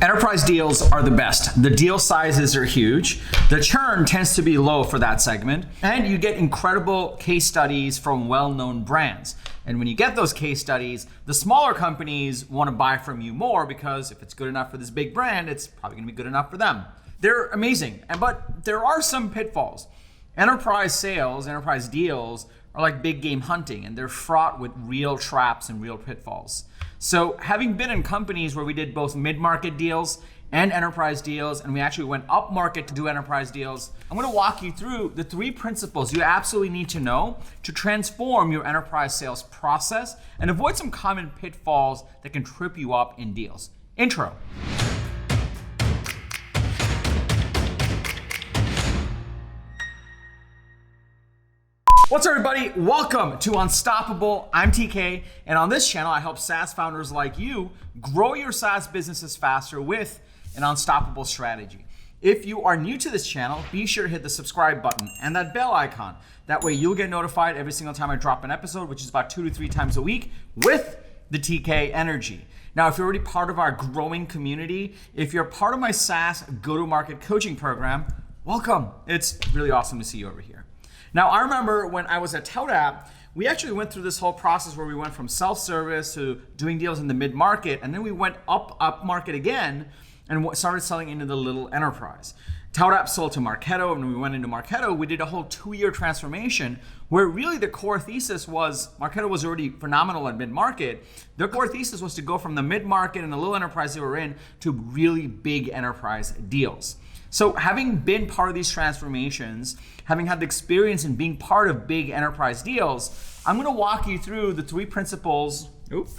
Enterprise deals are the best. The deal sizes are huge. The churn tends to be low for that segment. And you get incredible case studies from well-known brands. And when you get those case studies, the smaller companies want to buy from you more because if it's good enough for this big brand, it's probably going to be good enough for them. They're amazing. But there are some pitfalls. Enterprise sales, enterprise deals are like big game hunting, and they're fraught with real traps and real pitfalls. So having been in companies where we did both mid-market deals and enterprise deals, and we actually went up market to do enterprise deals, I'm gonna walk you through the 3 principles you absolutely need to know to transform your enterprise sales process and avoid some common pitfalls that can trip you up in deals. Intro. What's up, everybody? Welcome to Unstoppable. I'm TK, and on this channel, I help SaaS founders like you grow your SaaS businesses faster with an unstoppable strategy. If you are new to this channel, be sure to hit the subscribe button and that bell icon. That way you'll get notified every single time I drop an episode, which is about 2 to 3 times a week with the TK energy. Now, if you're already part of our growing community, if you're part of my SaaS go-to-market coaching program, welcome. It's really awesome to see you over here. Now, I remember when I was at ToutApp, we actually went through this whole process where we went from self-service to doing deals in the mid-market, and then we went up market again and started selling into the little enterprise. ToutApp sold to Marketo, and when we went into Marketo, we did a whole 2-year transformation where really the core thesis was, Marketo was already phenomenal at mid-market. Their core thesis was to go from the mid-market and the little enterprise they were in to really big enterprise deals. So having been part of these transformations, having had the experience in being part of big enterprise deals, I'm gonna walk you through the 3 principles,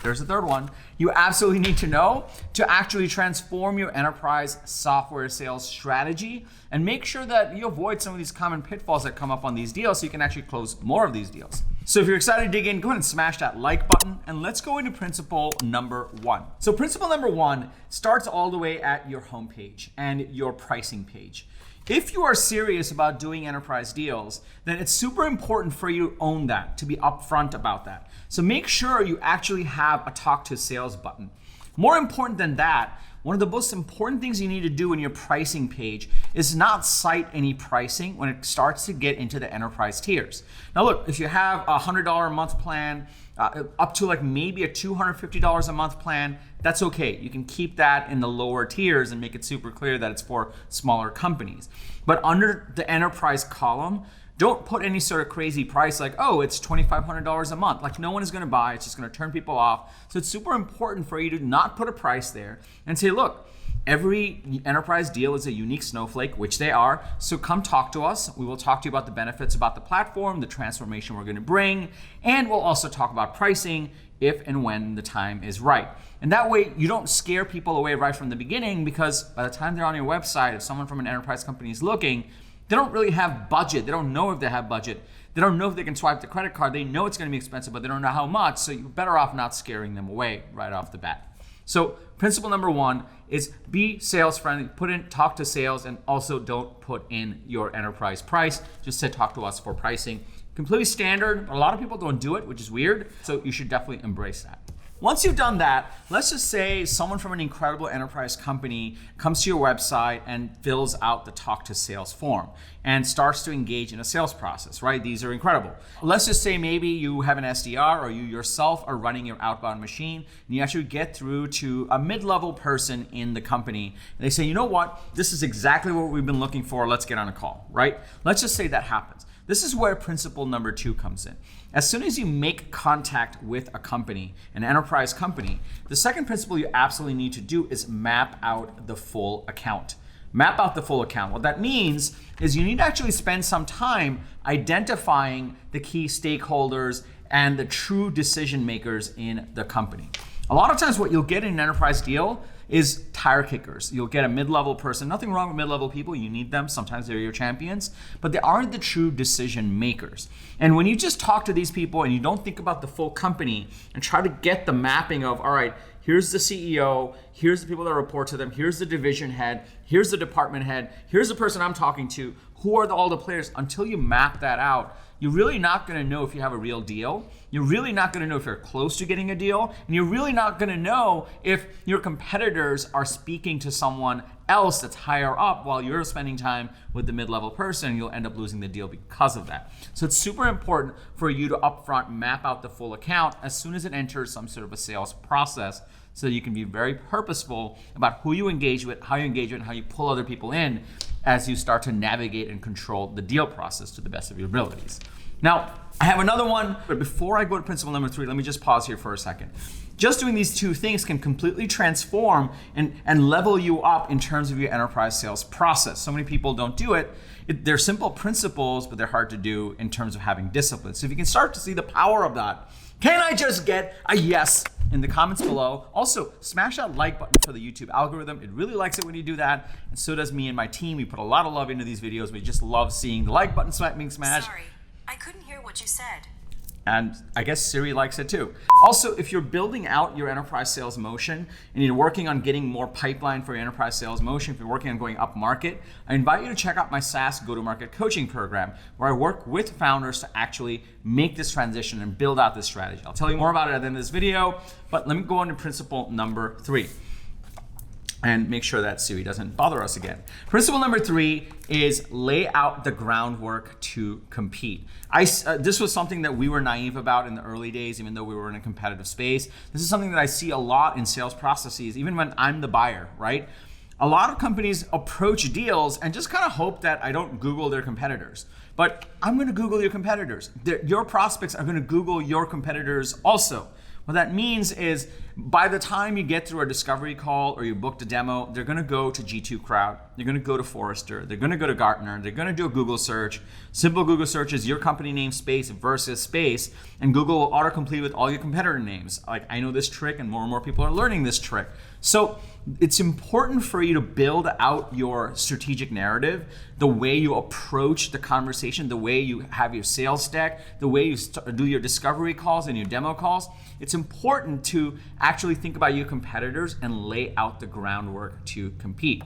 there's the 3rd one, you absolutely need to know to actually transform your enterprise software sales strategy and make sure that you avoid some of these common pitfalls that come up on these deals so you can actually close more of these deals. So if you're excited to dig in, go ahead and smash that like button, and let's go into principle number 1. So principle number 1 starts all the way at your homepage and your pricing page. If you are serious about doing enterprise deals, then it's super important for you to own that, to be upfront about that. So make sure you actually have a talk to sales button. More important than that, one of the most important things you need to do in your pricing page is not cite any pricing when it starts to get into the enterprise tiers. Now look, if you have a $100 a month plan, up to like maybe a $250 a month plan, that's okay. You can keep that in the lower tiers and make it super clear that it's for smaller companies. But under the enterprise column, don't put any sort of crazy price like, oh, it's $2,500 a month. Like no one is gonna buy, it's just gonna turn people off. So it's super important for you to not put a price there and say, look, every enterprise deal is a unique snowflake, which they are. So come talk to us. We will talk to you about the benefits about the platform, the transformation we're gonna bring, and we'll also talk about pricing if and when the time is right. And that way you don't scare people away right from the beginning, because by the time they're on your website, if someone from an enterprise company is looking, they don't really have budget. They don't know if they have budget. They don't know if they can swipe the credit card. They know it's gonna be expensive, but they don't know how much. So you're better off not scaring them away right off the bat. So principle number 1 is be sales friendly, talk to sales, and also don't put in your enterprise price. Just say talk to us for pricing. Completely standard, but a lot of people don't do it, which is weird. So you should definitely embrace that. Once you've done that, let's just say someone from an incredible enterprise company comes to your website and fills out the talk to sales form and starts to engage in a sales process, right? These are incredible. Let's just say maybe you have an SDR or you yourself are running your outbound machine and you actually get through to a mid-level person in the company and they say, you know what, this is exactly what we've been looking for, let's get on a call, right? Let's just say that happens. This is where principle number 2 comes in. As soon as you make contact with a company, an enterprise company, the second principle you absolutely need to do is map out the full account. Map out the full account. What that means is you need to actually spend some time identifying the key stakeholders and the true decision makers in the company. A lot of times what you'll get in an enterprise deal is tire kickers. You'll get a mid-level person. Nothing wrong with mid-level people. You need them. Sometimes they're your champions, but they aren't the true decision makers. And when you just talk to these people and you don't think about the full company and try to get the mapping of, all right, here's the CEO, here's the people that report to them, here's the division head, here's the department head, here's the person I'm talking to, who are all the players, until you map that out, you're really not gonna know if you have a real deal. You're really not gonna know if you're close to getting a deal. And you're really not gonna know if your competitors are speaking to someone else that's higher up while you're spending time with the mid-level person. You'll end up losing the deal because of that. So it's super important for you to upfront map out the full account as soon as it enters some sort of a sales process, so that you can be very purposeful about who you engage with, how you engage with, and how you pull other people in as you start to navigate and control the deal process to the best of your abilities. Now, I have another one, but before I go to principle number 3, let me just pause here for a second. Just doing these 2 things can completely transform and level you up in terms of your enterprise sales process. So many people don't do it. They're simple principles, but they're hard to do in terms of having discipline. So if you can start to see the power of that, can I just get a yes in the comments below? Also, smash that like button for the YouTube algorithm. It really likes it when you do that, and so does me and my team. We put a lot of love into these videos. We just love seeing the like button being smashed. Sorry, I couldn't hear what you said. And I guess Siri likes it too. Also, if you're building out your enterprise sales motion and you're working on getting more pipeline for your enterprise sales motion, if you're working on going up market, I invite you to check out my SaaS go-to-market coaching program, where I work with founders to actually make this transition and build out this strategy. I'll tell you more about it at the end of this video, but let me go on to principle number 3. And make sure that Siri doesn't bother us again. Principle number 3 is lay out the groundwork to compete. This was something that we were naive about in the early days, even though we were in a competitive space. This is something that I see a lot in sales processes, even when I'm the buyer, right? A lot of companies approach deals and just kind of hope that I don't Google their competitors. But I'm gonna Google your competitors. Your prospects are gonna Google your competitors also. What that means is by the time you get through a discovery call or you booked a demo, they're gonna go to G2 Crowd, they're gonna go to Forrester, they're gonna go to Gartner, they're gonna do a Google search. Simple Google search is your company name space versus space, and Google will autocomplete with all your competitor names. Like, I know this trick and more people are learning this trick. So it's important for you to build out your strategic narrative, the way you approach the conversation, the way you have your sales deck, the way you do your discovery calls and your demo calls. It's important to actually think about your competitors and lay out the groundwork to compete.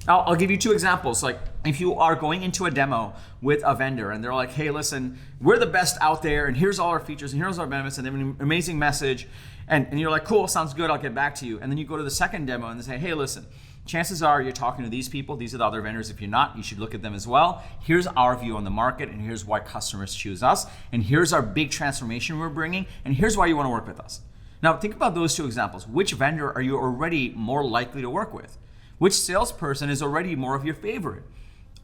Now, I'll give you 2 examples. Like, if you are going into a demo with a vendor and they're like, hey, listen, we're the best out there and here's all our features and here's our benefits, and they have an amazing message, and you're like, cool, sounds good, I'll get back to you. And then you go to the second demo and they say, hey, listen, chances are you're talking to these people, these are the other vendors. If you're not, you should look at them as well. Here's our view on the market, and here's why customers choose us, and here's our big transformation we're bringing, and here's why you want to work with us. Now, think about those 2 examples. Which vendor are you already more likely to work with? Which salesperson is already more of your favorite?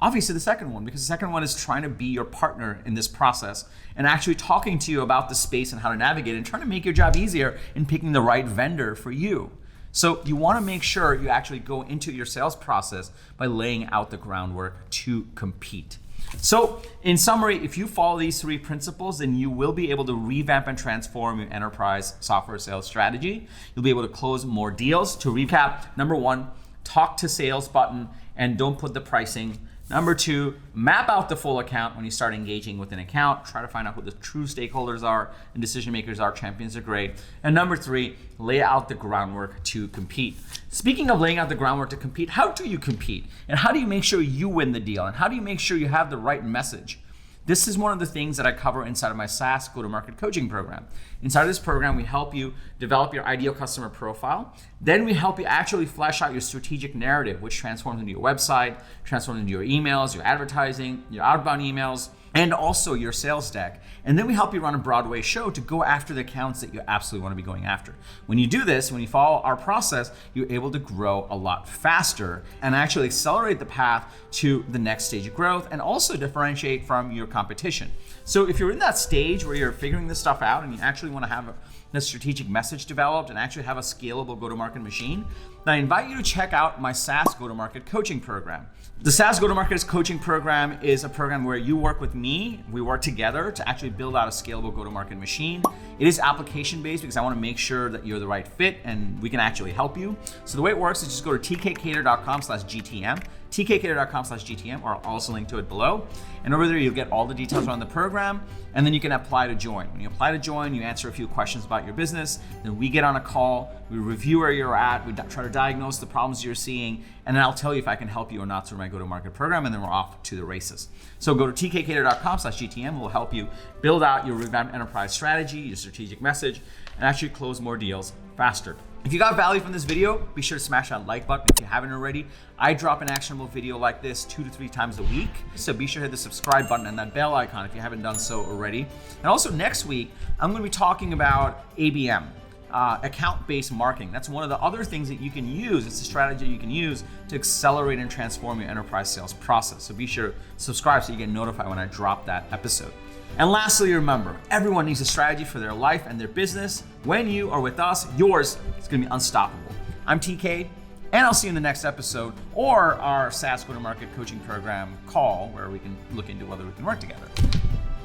Obviously the second one, because the second one is trying to be your partner in this process and actually talking to you about the space and how to navigate it and trying to make your job easier in picking the right vendor for you. So you want to make sure you actually go into your sales process by laying out the groundwork to compete. So in summary, if you follow these 3 principles, then you will be able to revamp and transform your enterprise software sales strategy. You'll be able to close more deals. To recap, number 1, talk to sales button and don't put the pricing. Number 2, map out the full account when you start engaging with an account. Try to find out who the true stakeholders are and decision makers are. Champions are great. And number 3, lay out the groundwork to compete. Speaking of laying out the groundwork to compete, how do you compete? And how do you make sure you win the deal? And how do you make sure you have the right message? This is one of the things that I cover inside of my SaaS go-to-market coaching program. Inside of this program, we help you develop your ideal customer profile. Then we help you actually flesh out your strategic narrative, which transforms into your website, transforms into your emails, your advertising, your outbound emails, and also your sales deck. And then we help you run a Broadway show to go after the accounts that you absolutely want to be going after. When you do this, when you follow our process, you're able to grow a lot faster and actually accelerate the path to the next stage of growth and also differentiate from your competition. So if you're in that stage where you're figuring this stuff out and you actually want to have a strategic message developed and actually have a scalable go-to-market machine, then I invite you to check out my SaaS go-to-market coaching program. The SaaS go-to-market coaching program is a program where you work with me, we work together to actually build out a scalable go-to-market machine. It is application-based because I want to make sure that you're the right fit and we can actually help you. So the way it works is just go to tkkader.com/GTM, tkkader.com/GTM, or I'll also link to it below. And over there, you'll get all the details around the program, and then you can apply to join. When you apply to join, you answer a few questions about your business, then we get on a call, we review where you're at, we try to or diagnose the problems you're seeing, and then I'll tell you if I can help you or not through my go-to-market program, and then we're off to the races. So go to tkkader.com/GTM. We'll help you build out your revamped enterprise strategy, your strategic message, and actually close more deals faster. If you got value from this video, be sure to smash that like button if you haven't already. I drop an actionable video like this 2 to 3 times a week. So be sure to hit the subscribe button and that bell icon if you haven't done so already. And also next week, I'm gonna be talking about ABM, account-based marketing. That's one of the other things that you can use. It's a strategy you can use to accelerate and transform your enterprise sales process. So be sure to subscribe so you get notified when I drop that episode. And lastly, remember, everyone needs a strategy for their life and their business. When you are with us, yours is gonna be unstoppable. I'm TK, and I'll see you in the next episode or our SaaS go-to-market coaching program call where we can look into whether we can work together.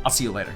I'll see you later.